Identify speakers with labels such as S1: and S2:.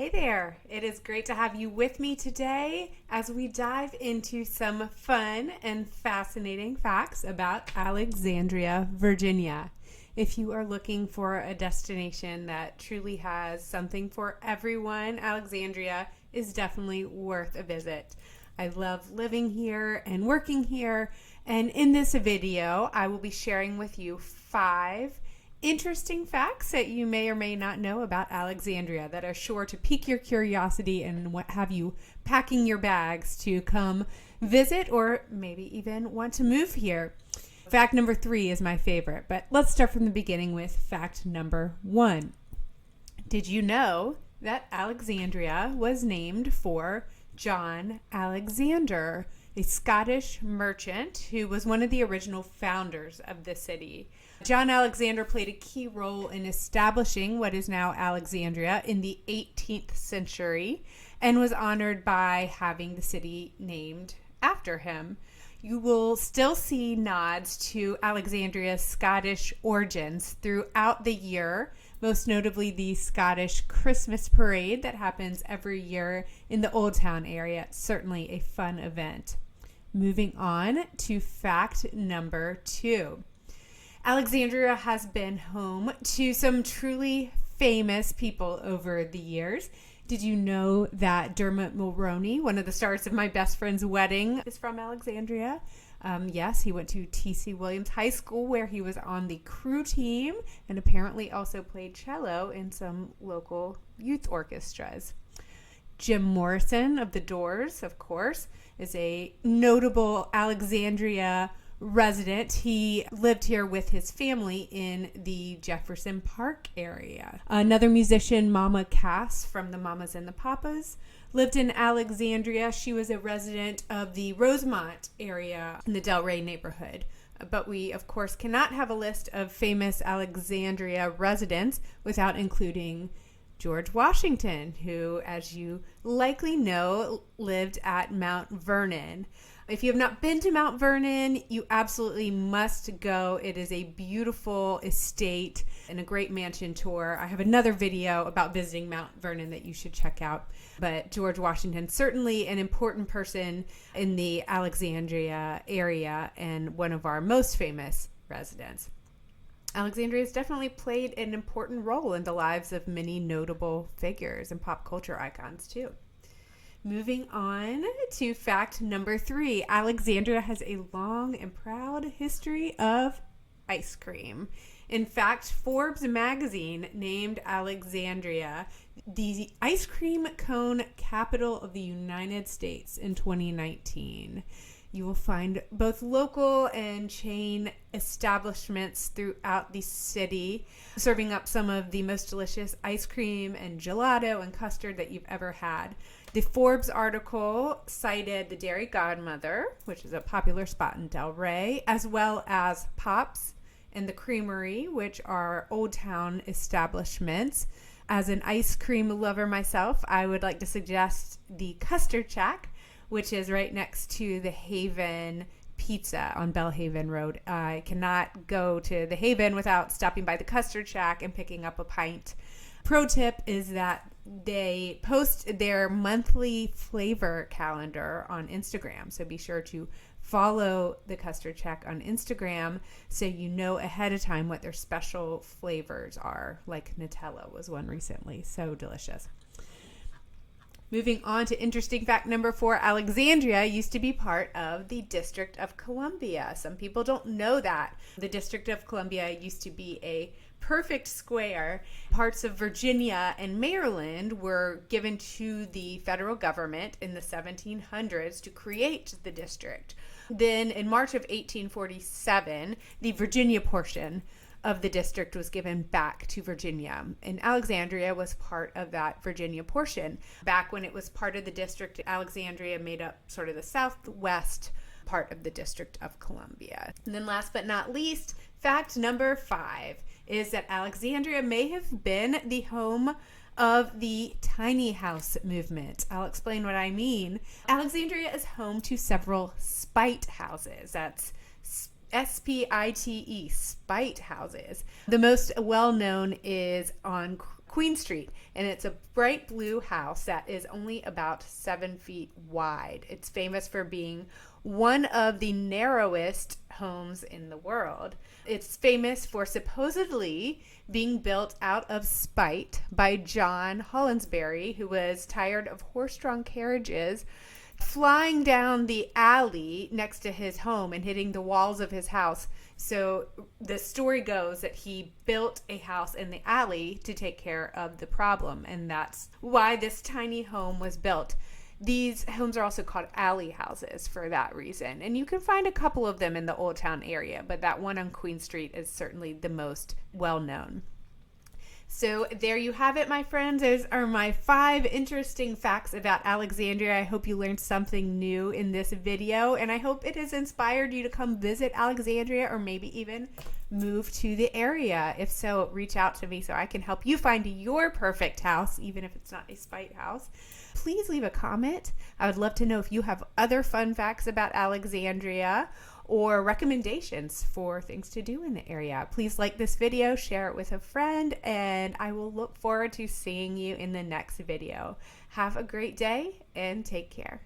S1: Hey there, it is great to have you with me today as we dive into some fun and fascinating facts about Alexandria, Virginia. If you are looking for a destination that truly has something for everyone, Alexandria is definitely worth a visit. I love living here and working here, and in this video, I will be sharing with you 5 interesting facts that you may or may not know about Alexandria that are sure to pique your curiosity and have you packing your bags to come visit or maybe even want to move here. Fact number 3 is my favorite, but let's start from the beginning with fact number 1. Did you know that Alexandria was named for John Alexander, a Scottish merchant who was one of the original founders of the city? John Alexander played a key role in establishing what is now Alexandria in the 18th century and was honored by having the city named after him. You will still see nods to Alexandria's Scottish origins throughout the year, most notably the Scottish Christmas parade that happens every year in the Old Town area. It's certainly a fun event. Moving on to fact number 2. Alexandria has been home to some truly famous people over the years. Did you know that Dermot Mulroney, one of the stars of my best friend's wedding, is from Alexandria? Yes, he went to T.C. Williams High School where he was on the crew team and apparently also played cello in some local youth orchestras. Jim Morrison of The Doors, of course, is a notable Alexandria resident. He lived here with his family in the Jefferson Park area. Another musician, Mama Cass from the Mamas and the Papas, lived in Alexandria. She was a resident of the Rosemont area in the Delray neighborhood. But we, of course, cannot have a list of famous Alexandria residents without including George Washington, who, as you likely know, lived at Mount Vernon. If you have not been to Mount Vernon, you absolutely must go. It is a beautiful estate and a great mansion tour. I have another video about visiting Mount Vernon that you should check out. But George Washington, certainly an important person in the Alexandria area and one of our most famous residents. Alexandria has definitely played an important role in the lives of many notable figures and pop culture icons too. Moving on to fact number 3, Alexandria has a long and proud history of ice cream. In fact, Forbes magazine named Alexandria the ice cream cone capital of the United States in 2019. You will find both local and chain establishments throughout the city serving up some of the most delicious ice cream and gelato and custard that you've ever had. The Forbes article cited the Dairy Godmother, which is a popular spot in Delray, as well as Pops and the Creamery, which are Old Town establishments. As an ice cream lover myself, I would like to suggest the Custard Shack, which is right next to the Haven Pizza on Belhaven Road. I cannot go to the Haven without stopping by the Custard Shack and picking up a pint. Pro tip is that they post their monthly flavor calendar on Instagram, so be sure to follow the Custard Shack on Instagram so you know ahead of time what their special flavors are, like Nutella was one recently. So delicious. Moving on to interesting fact number 4, Alexandria used to be part of the District of Columbia. Some people don't know that. The District of Columbia used to be a perfect square. Parts of Virginia and Maryland were given to the federal government in the 1700s to create the district. Then in March of 1847, the Virginia portion of the district was given back to Virginia, and Alexandria was part of that Virginia portion. Back when it was part of the district, Alexandria made up sort of the southwest part of the District of Columbia. And then last but not least, fact number 5 is that Alexandria may have been the home of the tiny house movement. I'll explain what I mean. Alexandria is home to several spite houses. That's S-P-I-T-E, spite houses. The most well-known is on Queen Street, and it's a bright blue house that is only about 7 feet wide. It's famous for being one of the narrowest homes in the world. It's famous for supposedly being built out of spite by John Hollinsbury, who was tired of horse-drawn carriages flying down the alley next to his home and hitting the walls of his house. So the story goes that he built a house in the alley to take care of the problem, and that's why this tiny home was built. These homes are also called alley houses for that reason, and you can find a couple of them in the Old Town area, but that one on Queen Street is certainly the most well known. So there you have it, my friends. Those are my 5 interesting facts about Alexandria. I hope you learned something new in this video, and I hope it has inspired you to come visit Alexandria or maybe even move to the area. If so, reach out to me so I can help you find your perfect house, even if it's not a spite house. Please leave a comment. I would love to know if you have other fun facts about Alexandria or recommendations for things to do in the area. Please like this video, share it with a friend, and I will look forward to seeing you in the next video. Have a great day and take care.